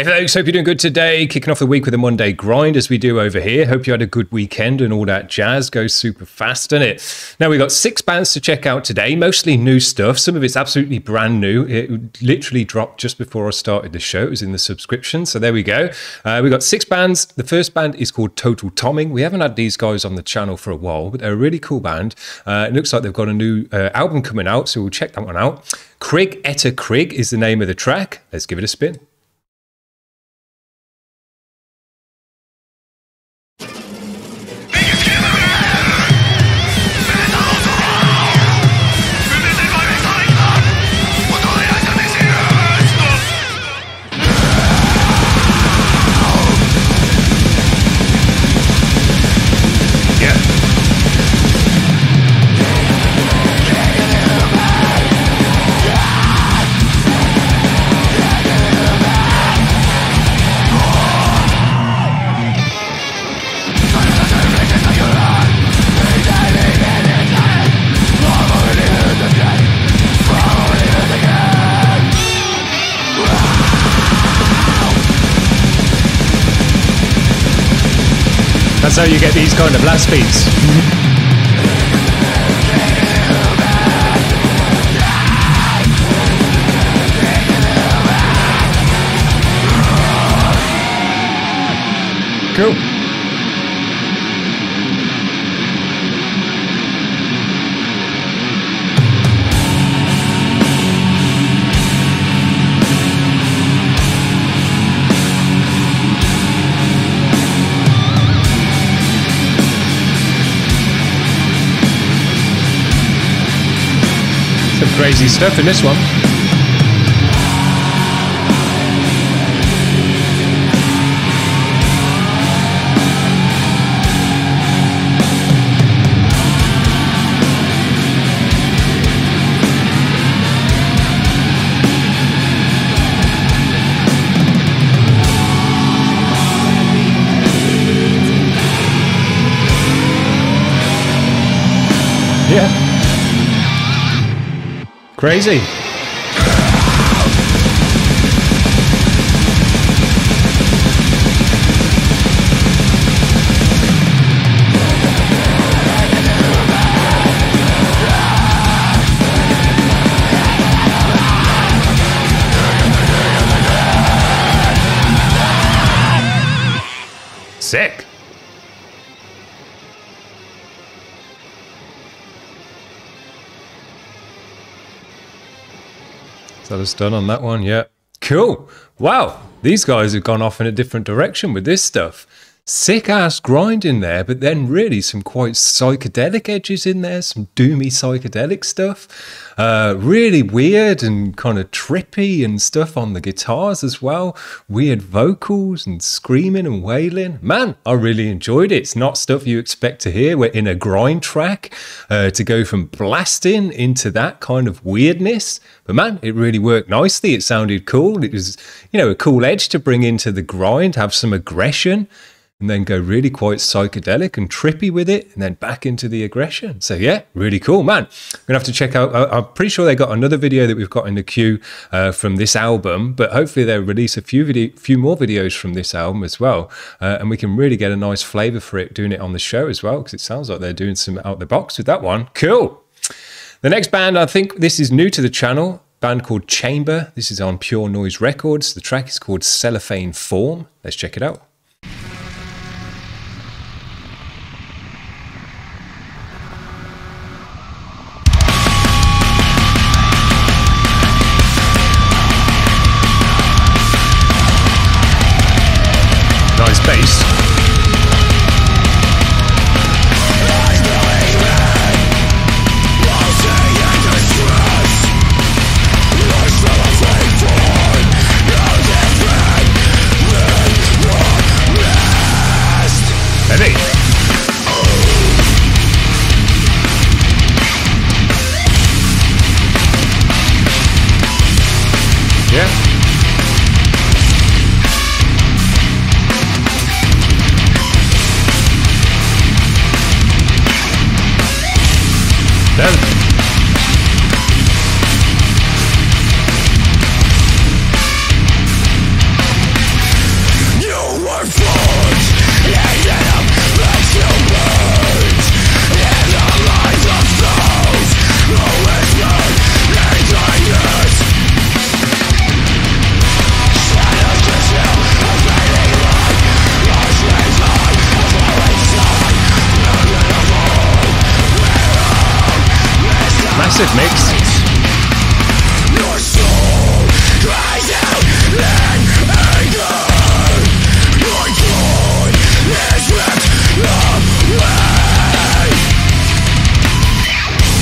Hey folks, hope you're doing good today. Kicking off the week with a Monday grind as we do over here. Hope you had a good weekend and all that jazz. Goes super fast, doesn't it? Now, we've got 6 bands to check out today, mostly new stuff. Some of it's absolutely brand new. It literally dropped just before I started the show. It was in the subscription, so there we go. We've got 6 bands. The first band is called TOTTAL TÖMMING. We haven't had these guys on the channel for a while, but they're a really cool band. It looks like they've got a new album coming out, so we'll check that one out. KRIG, ETTER KRIG is the name of the track. Let's give it a spin. That's how you get these kind of blast beats. Cool. Some crazy stuff in this one. Yeah. Crazy. Sick. That was done on that one, yeah. Cool. Wow, these guys have gone off in a different direction with this stuff. Sick ass grind in there, but then really some quite psychedelic edges in there, some doomy psychedelic stuff. Really weird and kind of trippy and stuff on the guitars as well. Weird vocals and screaming and wailing. Man, I really enjoyed it. It's not stuff you expect to hear. We're in a grind track to go from blasting into that kind of weirdness. But man, it really worked nicely. It sounded cool. It was, you know, a cool edge to bring into the grind, have some aggression, and then go really quite psychedelic and trippy with it, and then back into the aggression. So yeah, really cool, man. I'm gonna have to check out, I'm pretty sure they got another video that we've got in the queue from this album, but hopefully they'll release a few more videos from this album as well, and we can really get a nice flavor for it doing it on the show as well, because it sounds like they're doing some out the box with that one. Cool. The next band, I think this is new to the channel, band called Chamber. This is on Pure Noise Records. The track is called Cellophane Form. Let's check it out. Nice bass. Massive mix. Your soul cries out in anger. Your joy is ripped away.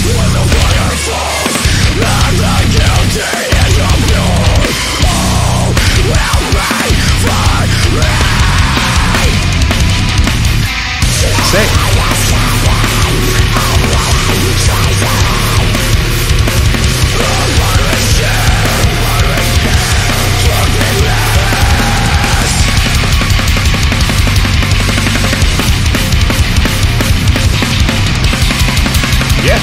When the fire falls and the guilty is impure, all will be free. Sick. Yeah.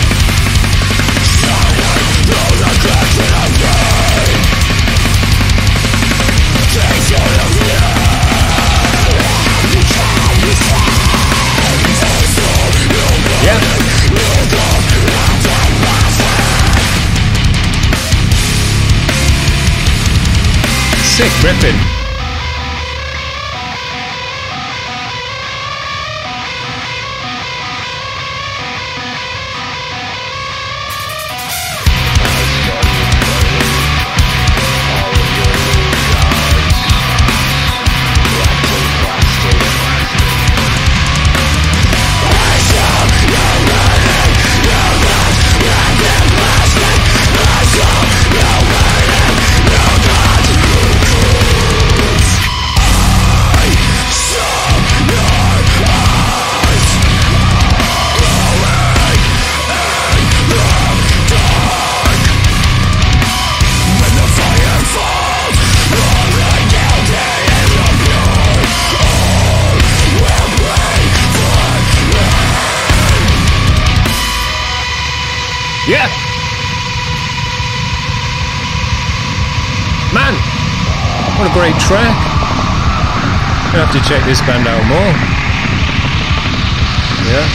Yeah. Sick ripping. Yeah! Man! What a great track! Gonna have to check this band out more. Yeah.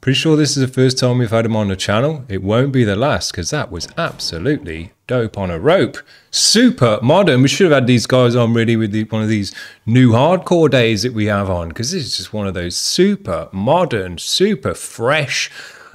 Pretty sure this is the first time we've had them on the channel. It won't be the last, because that was absolutely dope on a rope. Super modern. We should have had these guys on really with one of these new hardcore days that we have on, because this is just one of those super modern, super fresh,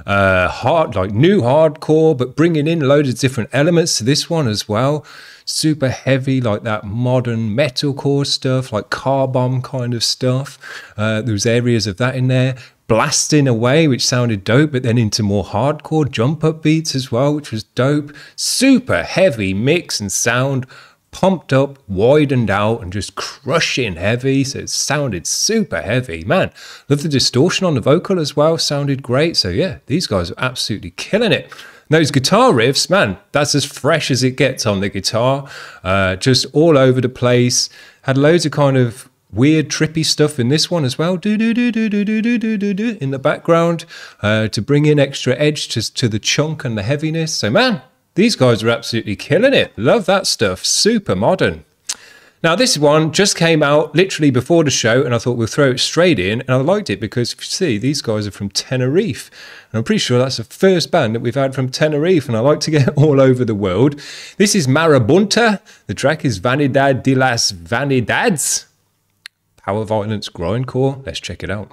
like new hardcore, but bringing in loads of different elements to this one as well. Super heavy, like that modern metalcore stuff, like car bomb kind of stuff. There's areas of that in there. Blasting away, which sounded dope, but then into more hardcore jump up beats as well, which was dope. Super heavy mix and sound, pumped up, widened out, and just crushing heavy. So it sounded super heavy. Man, love the distortion on the vocal as well. Sounded great. So yeah, these guys are absolutely killing it. Those guitar riffs, man, that's as fresh as it gets on the guitar. Just all over the place. Had loads of kind of weird trippy stuff in this one as well, do do do do do do do do do do in the background, to bring in extra edge to the chunk and the heaviness. So man, these guys are absolutely killing it. Love that stuff. Super modern. Now this one just came out literally before the show, and I thought we'll throw it straight in, and I liked it because if you see, these guys are from Tenerife, and I'm pretty sure that's the first band that we've had from Tenerife, and I like to get all over the world. This is Marabunta. The track is Vanidad de las Vanidades. Power violence grindcore. Let's check it out.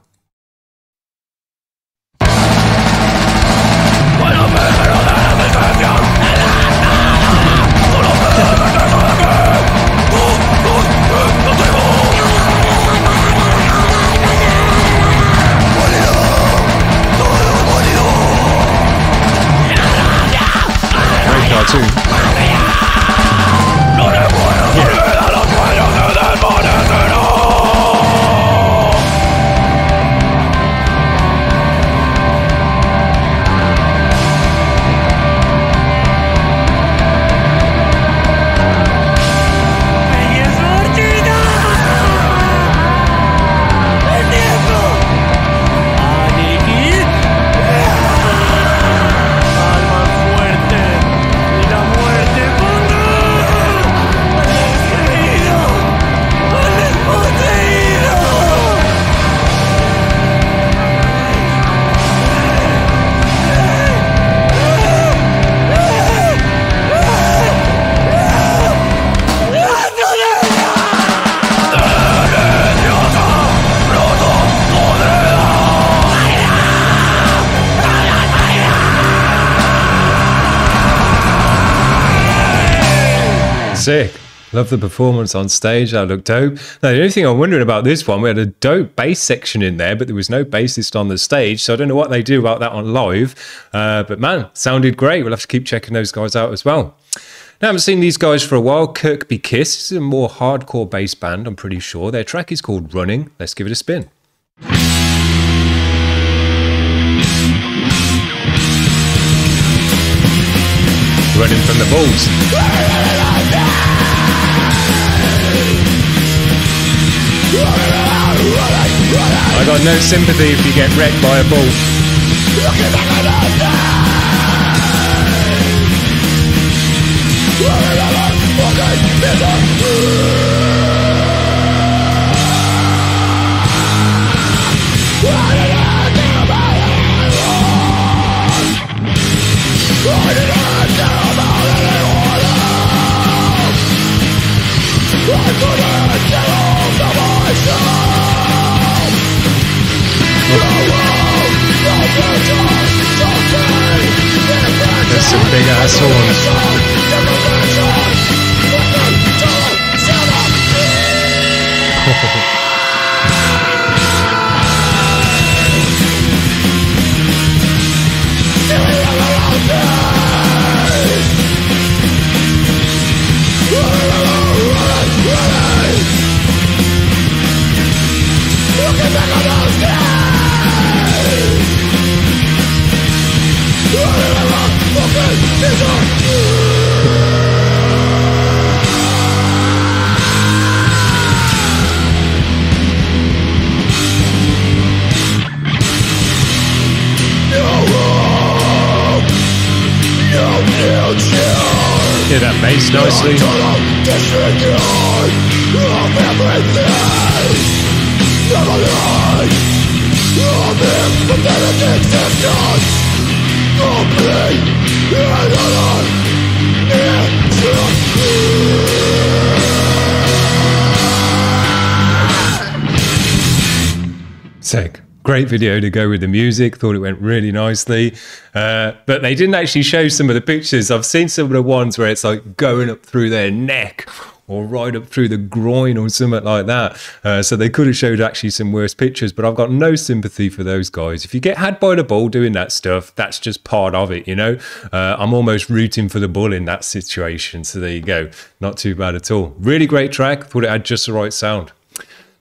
Great cartoon. Sick. Love the performance on stage. That looked dope. Now, the only thing I'm wondering about this one, we had a dope bass section in there, but there was no bassist on the stage, so I don't know what they do about that on live. But man, sounded great. We'll have to keep checking those guys out as well. Now, I haven't seen these guys for a while. Kirkby Kiss. This is a more hardcore bass band, I'm pretty sure. Their track is called Running. Let's give it a spin. Running from the bulls. I got no sympathy if you get wrecked by a bull. There's some big ass horns. Hear that bass nicely. Sick. Great video to go with the music. Thought it went really nicely. But they didn't actually show some of the pictures. I've seen some of the ones where it's like going up through their neck or right up through the groin or something like that. So they could have showed actually some worse pictures, but I've got no sympathy for those guys. If you get had by the bull doing that stuff, that's just part of it, you know? I'm almost rooting for the bull in that situation. So there you go. Not too bad at all. Really great track. Thought it had just the right sound.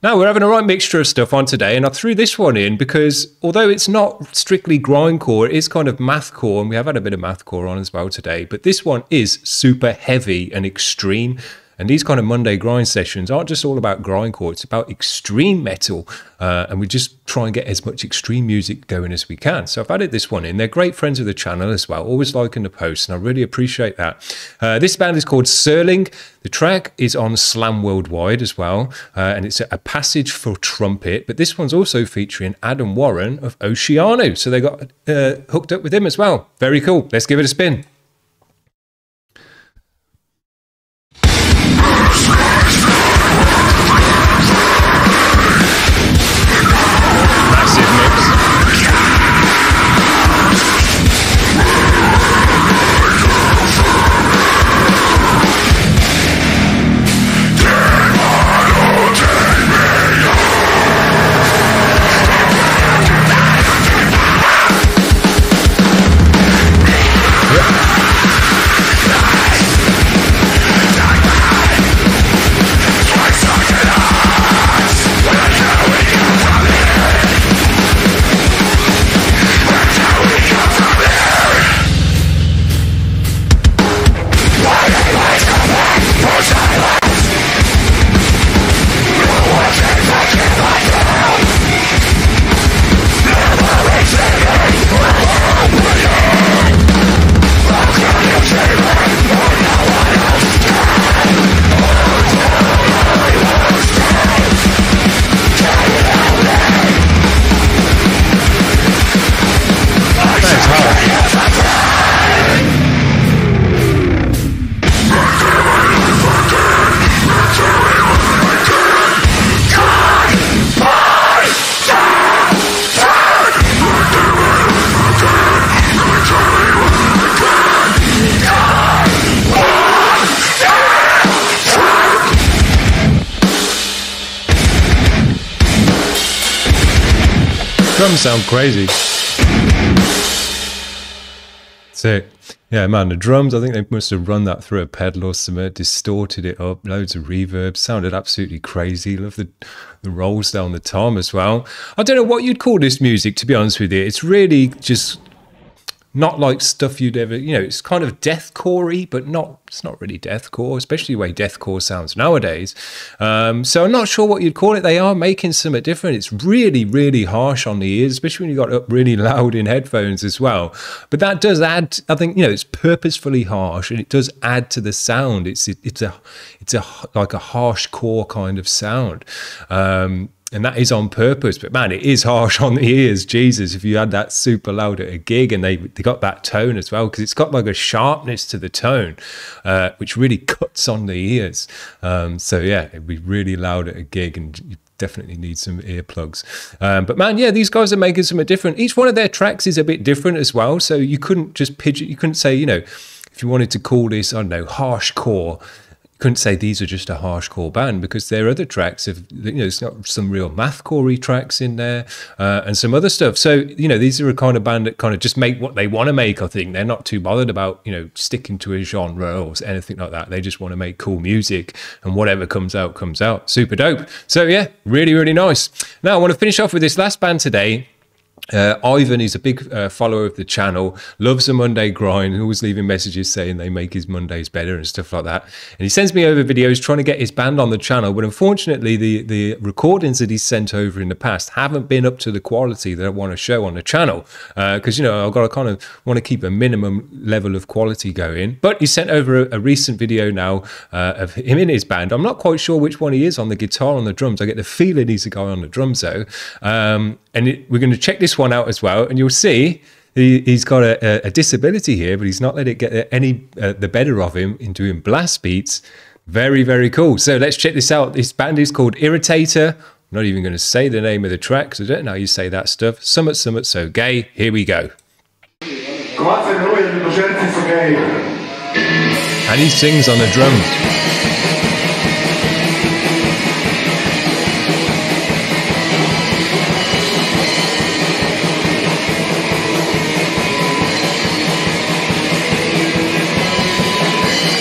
Now, we're having a right mixture of stuff on today, and I threw this one in because although it's not strictly grindcore, it is kind of mathcore, and we have had a bit of mathcore on as well today, but this one is super heavy and extreme. And these kind of Monday grind sessions aren't just all about grindcore, it's about extreme metal. And we just try and get as much extreme music going as we can. So I've added this one in. They're great friends of the channel as well, always liking the posts, and I really appreciate that. This band is called SERLING. The track is on Slam Worldwide as well, and it's a passage for trumpet. But this one's also featuring Adam Warren of OCEANO. So they got hooked up with him as well. Very cool. Let's give it a spin. drums sound crazy. Sick. Yeah, man, the drums, I think they must have run that through a pedal or something, distorted it up, loads of reverb, sounded absolutely crazy. Love the rolls down the tom as well. I don't know what you'd call this music, to be honest with you. It's really just not like stuff you'd ever, you know, it's kind of deathcore-y, but it's not really deathcore, especially the way deathcore sounds nowadays. So I'm not sure what you'd call it. They are making something different. It's really, really harsh on the ears, especially when you got it up really loud in headphones as well. But that does add, I think, you know, it's purposefully harsh and it does add to the sound. It's like a harsh core kind of sound. And that is on purpose, but man, it is harsh on the ears. Jesus, if you had that super loud at a gig and they got that tone as well, because it's got like a sharpness to the tone, which really cuts on the ears. So yeah, it'd be really loud at a gig and you definitely need some earplugs. But man, yeah, these guys are making something different. Each one of their tracks is a bit different as well. So you couldn't just pigeon, you couldn't say, you know, if you wanted to call this, I don't know, harsh core, couldn't say these are just a hardcore band, because their other tracks have, you know, it's got some real mathcore tracks in there and some other stuff. So, you know, these are a kind of band that kind of just make what they want to make. I think they're not too bothered about, you know, sticking to a genre or anything like that. They just want to make cool music, and whatever comes out comes out. Super dope. So yeah, really, really nice. Now I want to finish off with this last band today. Ivan is a big follower of the channel, loves a Monday grind, always leaving messages saying they make his Mondays better and stuff like that. And he sends me over videos trying to get his band on the channel, but unfortunately the recordings that he's sent over in the past haven't been up to the quality that I want to show on the channel, because, you know, I've got to kind of want to keep a minimum level of quality going. But he sent over a recent video now of him in his band. I'm not quite sure which one he is on the guitar, on the drums. I get the feeling he's a guy on the drums though. And we're going to check this one out as well, and you'll see he's got a disability here, but he's not let it get any the better of him in doing blast beats. Very, very cool. So let's check this out. This band is called IRITATOR. I'm not even going to say the name of the track, because I don't know how you say that stuff. Summit, so gay. Here we go. And he sings on the drums.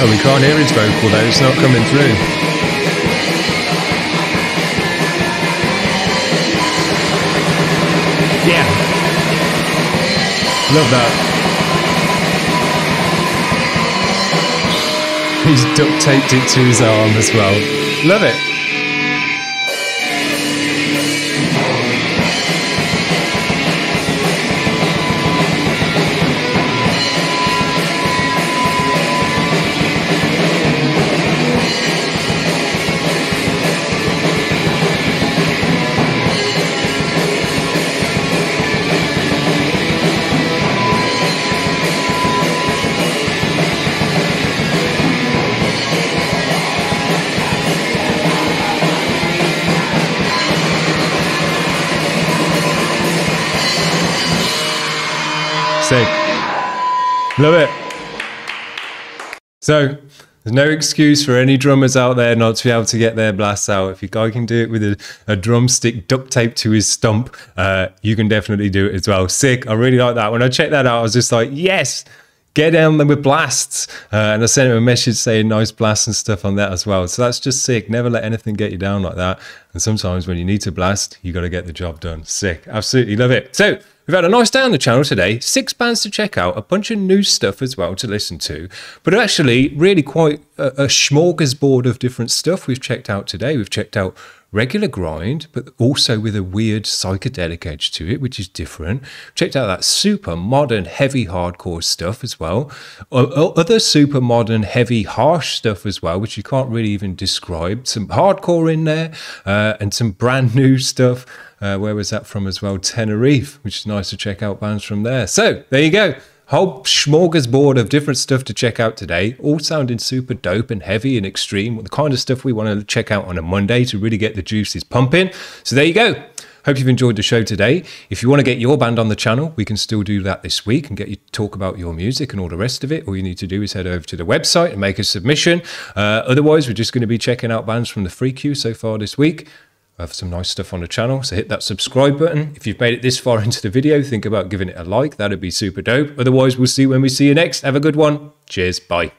Oh, we can't hear his vocal though, it's not coming through. Yeah. Love that. He's duct taped it to his arm as well. Love it. Sick. Love it. So there's no excuse for any drummers out there not to be able to get their blasts out. If your guy can do it with a drumstick duct taped to his stump, you can definitely do it as well. Sick. I really like that. When I checked that out, I was just like, yes, get down there with blasts. And I sent him a message saying nice blasts and stuff on that as well. So that's just sick. Never let anything get you down like that. And sometimes when you need to blast, you got to get the job done. Sick. Absolutely love it. So we've had a nice day on the channel today. 6 bands to check out, a bunch of new stuff as well to listen to, but actually really quite a smorgasbord of different stuff we've checked out today. We've checked out regular grind, but also with a weird psychedelic edge to it, which is different. Checked out that super modern, heavy hardcore stuff as well. Other super modern, heavy, harsh stuff as well, which you can't really even describe. Some hardcore in there, and some brand new stuff. Where was that from as well? Tenerife, which is nice to check out bands from there. So there you go. Whole smorgasbord of different stuff to check out today, all sounding super dope and heavy and extreme, the kind of stuff we want to check out on a Monday to really get the juices pumping. So there you go. Hope you've enjoyed the show today. If you want to get your band on the channel, we can still do that this week and get you to talk about your music and all the rest of it. All you need to do is head over to the website and make a submission. Otherwise, we're just going to be checking out bands from the free queue so far this week. I have some nice stuff on the channel, so hit that subscribe button. If you've made it this far into the video, think about giving it a like. That'd be super dope. Otherwise, we'll see you when we see you next. Have a good one. Cheers. Bye.